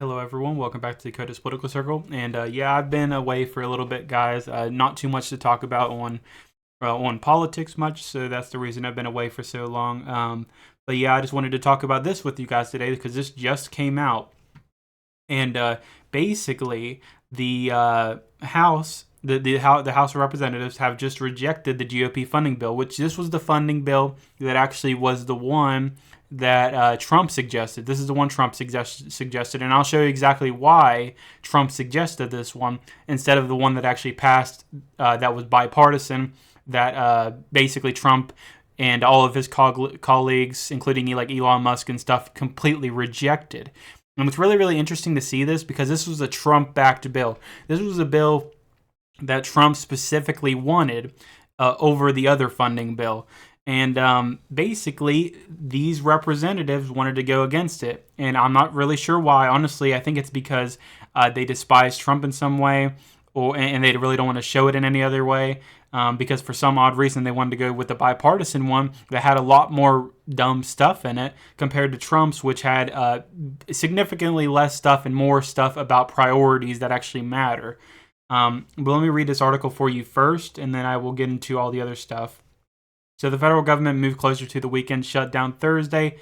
Hello, everyone. Welcome back to Dakota's Political Circle. And yeah, I've been away for a little bit, guys. Not too much to talk about on politics much, so that's the reason I've been away for so long. But yeah, I just wanted to talk about this with you guys today because this just came out, and basically the House. The House of Representatives have just rejected the GOP funding bill, which this was the funding bill that actually was the one that Trump suggested. This is the one Trump suggested, and I'll show you exactly why Trump suggested this one instead of the one that actually passed that was bipartisan, that basically Trump and all of his colleagues, including like Elon Musk and stuff, completely rejected. And it's really, really interesting to see this because this was a Trump-backed bill. This was a bill that Trump specifically wanted over the other funding bill. And basically, these representatives wanted to go against it. And I'm not really sure why. Honestly, I think it's because they despise Trump in some way, and they really don't want to show it in any other way. Because for some odd reason, they wanted to go with the bipartisan one that had a lot more dumb stuff in it compared to Trump's, which had significantly less stuff and more stuff about priorities that actually matter. But let me read this article for you first, and then I will get into all the other stuff. So the federal government moved closer to the weekend shutdown Thursday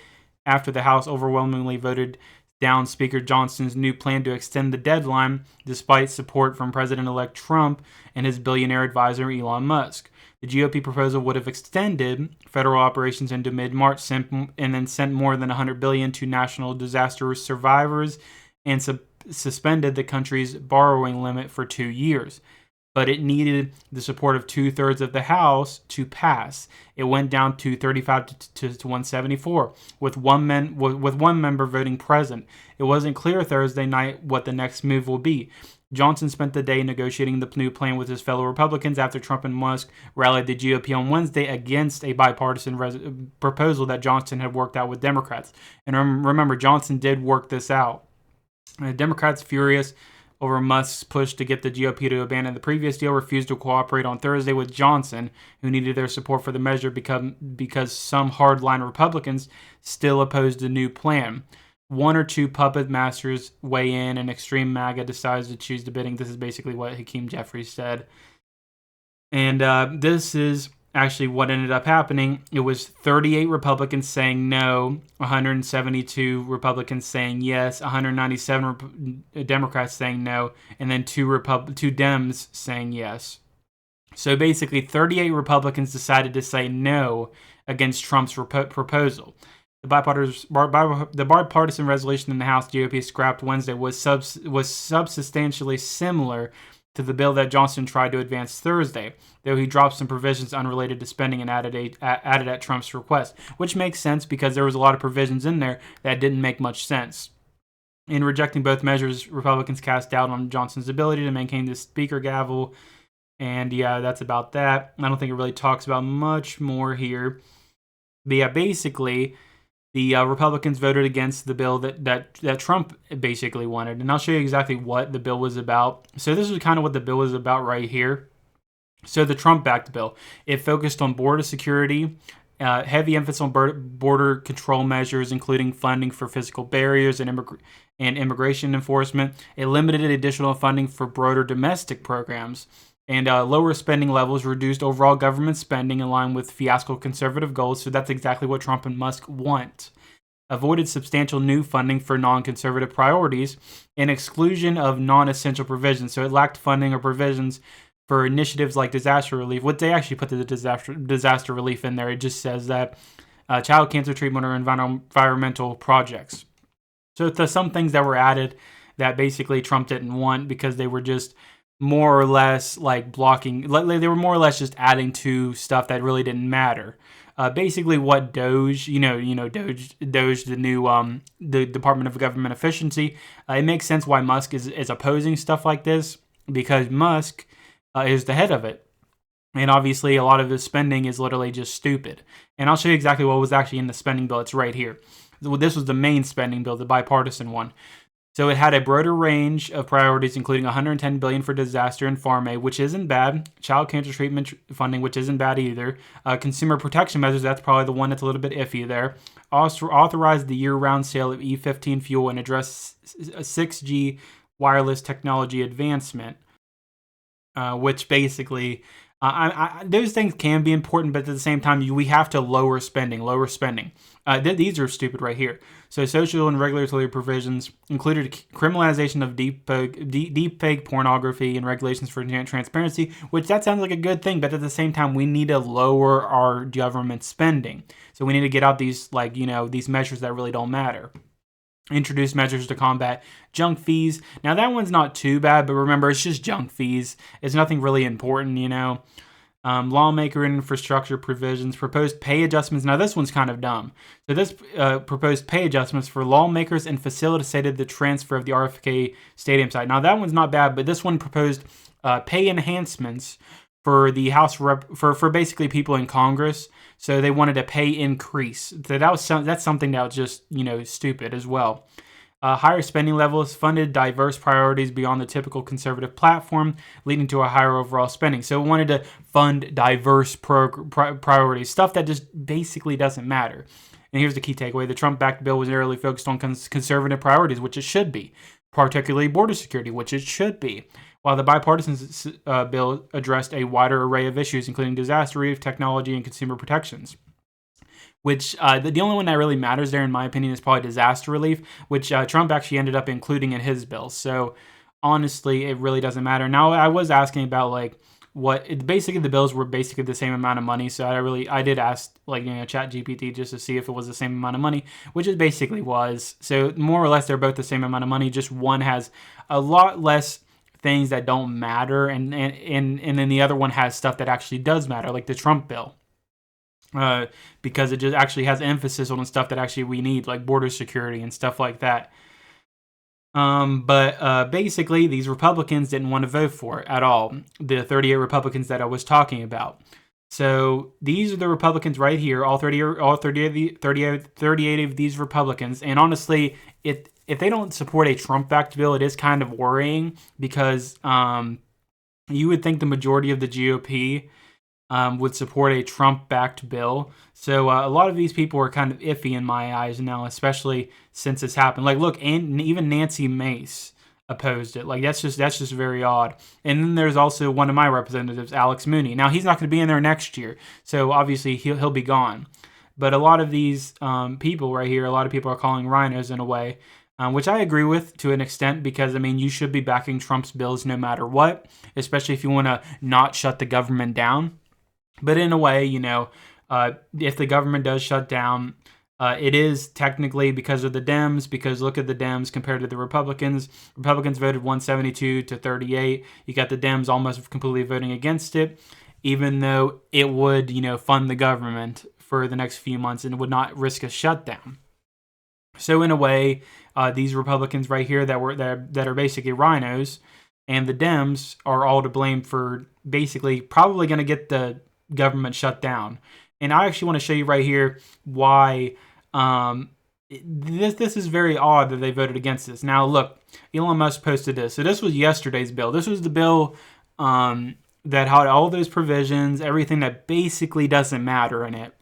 after the House overwhelmingly voted down Speaker Johnson's new plan to extend the deadline, despite support from President-elect Trump and his billionaire advisor Elon Musk. The GOP proposal would have extended federal operations into mid-March and then sent more than $100 billion to national disaster survivors and suspended the country's borrowing limit for 2 years. But it needed the support of 2/3 of the House to pass. It went down to 35 to 174, with one member voting present. It wasn't clear Thursday night what the next move will be. Johnson spent the day negotiating the new plan with his fellow Republicans after Trump and Musk rallied the GOP on Wednesday against a bipartisan proposal that Johnson had worked out with Democrats. And remember, Johnson did work this out. Democrats, furious over Musk's push to get the GOP to abandon the previous deal, refused to cooperate on Thursday with Johnson, who needed their support for the measure because some hardline Republicans still opposed the new plan. One or two puppet masters weigh in, and extreme MAGA decides to choose the bidding. This is basically what Hakeem Jeffries said. And this is actually what ended up happening. It was 38 Republicans saying no, 172 Republicans saying yes, 197 Democrats saying no, and then two Dems saying yes. So basically, 38 Republicans decided to say no against Trump's proposal. The bipartisan resolution in the House GOP scrapped Wednesday was substantially similar to the bill that Johnson tried to advance Thursday, though he dropped some provisions unrelated to spending and added at Trump's request, which makes sense because there was a lot of provisions in there that didn't make much sense. In rejecting both measures, Republicans cast doubt on Johnson's ability to maintain the speaker gavel, and yeah, that's about that. I don't think it really talks about much more here. But yeah, basically, the Republicans voted against the bill that Trump basically wanted. And I'll show you exactly what the bill was about. So this is kind of what the bill was about right here. So the Trump-backed bill, it focused on border security, heavy emphasis on border control measures, including funding for physical barriers and immigration enforcement. It limited additional funding for broader domestic programs. And lower spending levels reduced overall government spending in line with fiasco conservative goals. So that's exactly what Trump and Musk want. Avoided substantial new funding for non-conservative priorities and exclusion of non-essential provisions. So it lacked funding or provisions for initiatives like disaster relief. What they actually put the disaster relief in there, it just says that child cancer treatment or environmental projects. So there's some things that were added that basically Trump didn't want because they were just more or less like blocking. They were more or less just adding to stuff that really didn't matter. Basically, what Doge, Doge, the new the Department of Government Efficiency. It makes sense why Musk is opposing stuff like this because Musk is the head of it, and obviously a lot of his spending is literally just stupid. And I'll show you exactly what was actually in the spending bill. It's right here. This was the main spending bill, the bipartisan one. So it had a broader range of priorities, including $110 billion for disaster and farm aid, which isn't bad. Child cancer treatment funding, which isn't bad either. Consumer protection measures, that's probably the one that's a little bit iffy there. Also authorized the year-round sale of E15 fuel and address 6G wireless technology advancement, which basically, those things can be important, but at the same time, we have to lower spending. These are stupid right here. So social and regulatory provisions included criminalization of deepfake pornography and regulations for transparency, which that sounds like a good thing, but at the same time, we need to lower our government spending. So we need to get out these, these measures that really don't matter. Introduce measures to combat junk fees. Now that one's not too bad, but remember, it's just junk fees. It's nothing really important, Lawmaker and infrastructure provisions, proposed pay adjustments. Now this one's kind of dumb. So this proposed pay adjustments for lawmakers and facilitated the transfer of the RFK Stadium site. Now that one's not bad, but this one proposed pay enhancements for the House for basically people in Congress. So they wanted a pay increase. So that's something that was just stupid as well. Higher spending levels funded diverse priorities beyond the typical conservative platform, leading to a higher overall spending. So it wanted to fund diverse priorities, stuff that just basically doesn't matter. And here's the key takeaway. The Trump-backed bill was narrowly focused on conservative priorities, which it should be, particularly border security, which it should be, while the bipartisan bill addressed a wider array of issues, including disaster relief, technology, and consumer protections. Which the only one that really matters there, in my opinion, is probably disaster relief, which Trump actually ended up including in his bill. So honestly, it really doesn't matter. Now, I was asking about basically the bills were basically the same amount of money. So I did ask ChatGPT just to see if it was the same amount of money, which it basically was. So more or less, they're both the same amount of money. Just one has a lot less things that don't matter, and then the other one has stuff that actually does matter, like the Trump bill. Because it just actually has emphasis on the stuff that actually we need, like border security and stuff like that. But basically, these Republicans didn't want to vote for it at all. The 38 Republicans that I was talking about. So these are the Republicans right here, all 38 of these Republicans. And honestly, if they don't support a Trump-backed bill, it is kind of worrying because you would think the majority of the GOP would support a Trump-backed bill. So a lot of these people are kind of iffy in my eyes now, especially since it's happened. Like, look, and even Nancy Mace opposed it. Like, that's just very odd. And then there's also one of my representatives, Alex Mooney. Now, he's not going to be in there next year, so obviously he'll be gone. But a lot of these people right here, a lot of people are calling rhinos in a way, which I agree with to an extent because, you should be backing Trump's bills no matter what, especially if you want to not shut the government down. But in a way, if the government does shut down, it is technically because of the Dems, because look at the Dems compared to the Republicans. Republicans voted 172 to 38. You got the Dems almost completely voting against it, even though it would, fund the government for the next few months and would not risk a shutdown. So in a way, these Republicans right here that are basically rhinos and the Dems are all to blame for basically probably going to get the government shut down. And I actually want to show you right here why this is very odd that they voted against this. Now look, Elon Musk posted this. So this was yesterday's bill. This was the bill that had all those provisions, everything that basically doesn't matter in it.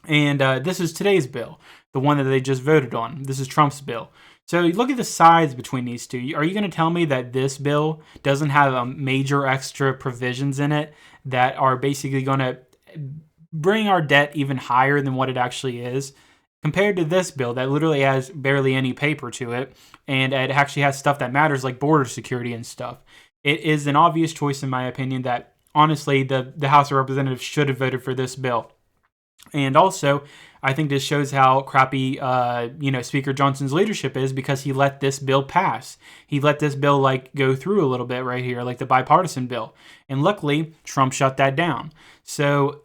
And this is today's bill, the one that they just voted on. This is Trump's bill. So look at the sides between these two. Are you going to tell me that this bill doesn't have major extra provisions in it that are basically going to bring our debt even higher than what it actually is? Compared to this bill that literally has barely any paper to it, and it actually has stuff that matters like border security and stuff. It is an obvious choice, in my opinion, that honestly the House of Representatives should have voted for this bill. And also, I think this shows how crappy, Speaker Johnson's leadership is because he let this bill pass. He let this bill go through a little bit right here, like the bipartisan bill. And luckily, Trump shut that down. So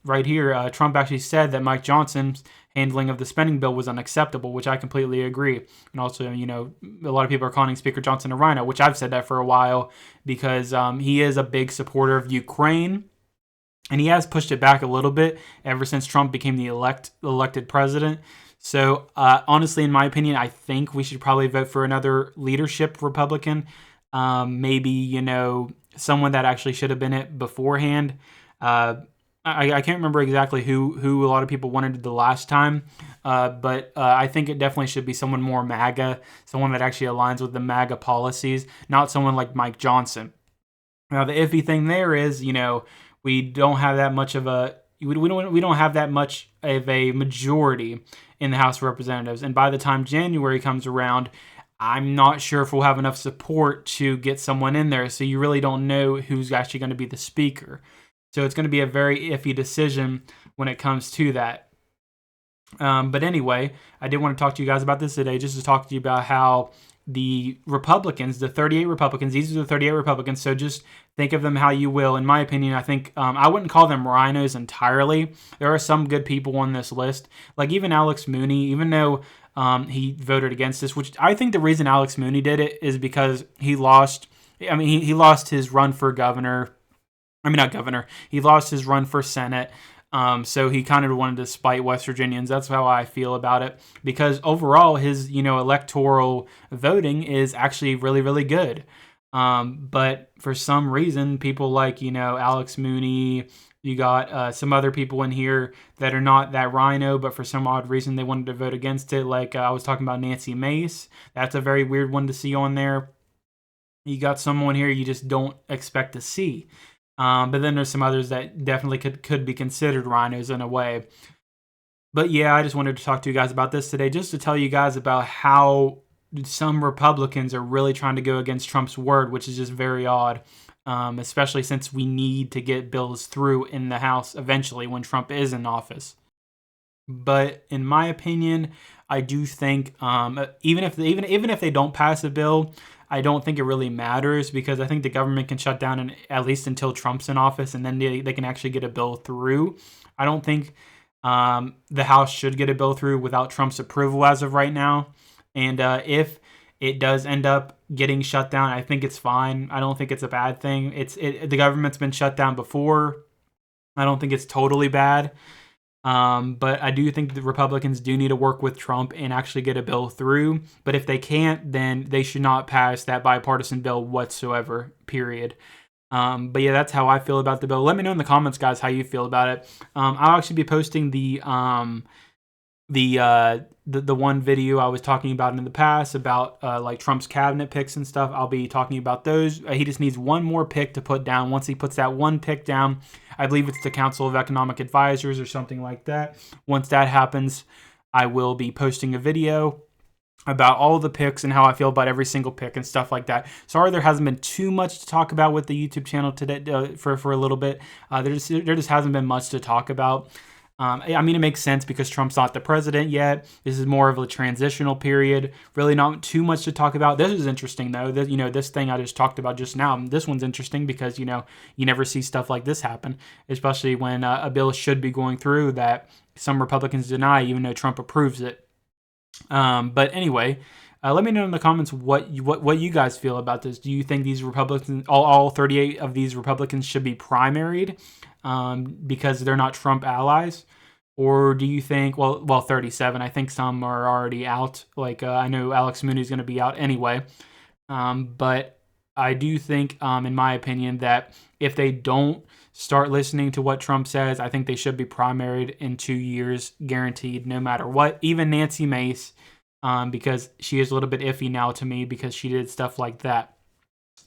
right here, Trump actually said that Mike Johnson's handling of the spending bill was unacceptable, which I completely agree. And also, a lot of people are calling Speaker Johnson a rhino, which I've said that for a while because he is a big supporter of Ukraine. And he has pushed it back a little bit ever since Trump became the elected president. So honestly, in my opinion, I think we should probably vote for another leadership Republican. Maybe, someone that actually should have been it beforehand. Uh, I can't remember exactly who a lot of people wanted the last time, but I think it definitely should be someone more MAGA, someone that actually aligns with the MAGA policies, not someone like Mike Johnson. Now the iffy thing there is, we don't have that much of a we don't have that much of a majority in the House of Representatives, and by the time January comes around, I'm not sure if we'll have enough support to get someone in there. So you really don't know who's actually going to be the speaker. So it's going to be a very iffy decision when it comes to that. But anyway, I did want to talk to you guys about this today, just to talk to you about how the Republicans, the 38 Republicans, these are the 38 Republicans, so just think of them how you will. In my opinion, I think I wouldn't call them rhinos entirely. There are some good people on this list, like even Alex Mooney, even though he voted against this, which I think the reason Alex Mooney did it is because he lost. I mean, he lost his run for governor. I mean, not governor. He lost his run for Senate. So he kind of wanted to spite West Virginians. That's how I feel about it. Because overall, his electoral voting is actually really, really good. But for some reason, people like Alex Mooney, you got some other people in here that are not that rhino, but for some odd reason they wanted to vote against it. Like I was talking about Nancy Mace. That's a very weird one to see on there. You got someone here you just don't expect to see. But then there's some others that definitely could be considered rhinos in a way. But yeah, I just wanted to talk to you guys about this today, just to tell you guys about how some Republicans are really trying to go against Trump's word, which is just very odd, especially since we need to get bills through in the House eventually when Trump is in office. But in my opinion, I do think even if they don't pass a bill, I don't think it really matters, because I think the government can shut down at least until Trump's in office, and then they can actually get a bill through. I don't think the House should get a bill through without Trump's approval as of right now. And if it does end up getting shut down, I think it's fine. I don't think it's a bad thing. The government's been shut down before. I don't think it's totally bad. But I do think the Republicans do need to work with Trump and actually get a bill through. But if they can't, then they should not pass that bipartisan bill whatsoever, period. But yeah, that's how I feel about the bill. Let me know in the comments, guys, how you feel about it. I'll actually be posting the one video I was talking about in the past about like Trump's cabinet picks and stuff. I'll be talking about those. He just needs one more pick to put down. Once he puts that one pick down, I believe it's the Council of Economic Advisors or something like that. Once that happens, I will be posting a video about all the picks and how I feel about every single pick and stuff like that. Sorry there hasn't been too much to talk about with the YouTube channel today for a little bit. There just hasn't been much to talk about. I mean, it makes sense because Trump's not the president yet. This is more of a transitional period. Really not too much to talk about. This is interesting, though. This thing I just talked about just now, this one's interesting because, you never see stuff like this happen, especially when a bill should be going through that some Republicans deny, even though Trump approves it. But anyway, let me know in the comments what you guys feel about this. Do you think these Republicans, all 38 of these Republicans, should be primaried because they're not Trump allies? Or do you think, well, 37, I think some are already out. Like, I know Alex Mooney is going to be out anyway. But I do think, in my opinion, that if they don't start listening to what Trump says, I think they should be primaried in 2 years, guaranteed, no matter what. Even Nancy Mace, because she is a little bit iffy now to me because she did stuff like that.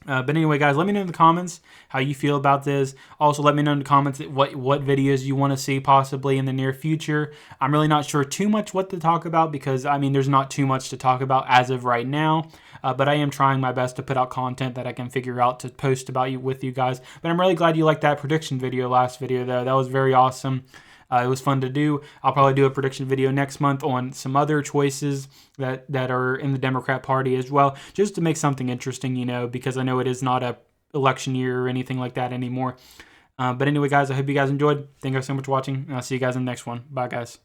But anyway, guys, let me know in the comments how you feel about this. Also, let me know in the comments what videos you want to see possibly in the near future. I'm really not sure too much what to talk about because, I mean, there's not too much to talk about as of right now. But I am trying my best to put out content that I can figure out to post with you guys. But I'm really glad you liked that prediction video last video, though. That was very awesome. It was fun to do. I'll probably do a prediction video next month on some other choices that are in the Democrat Party as well, just to make something interesting, because I know it is not a election year or anything like that anymore. But anyway, guys, I hope you guys enjoyed. Thank you guys so much for watching, and I'll see you guys in the next one. Bye, guys.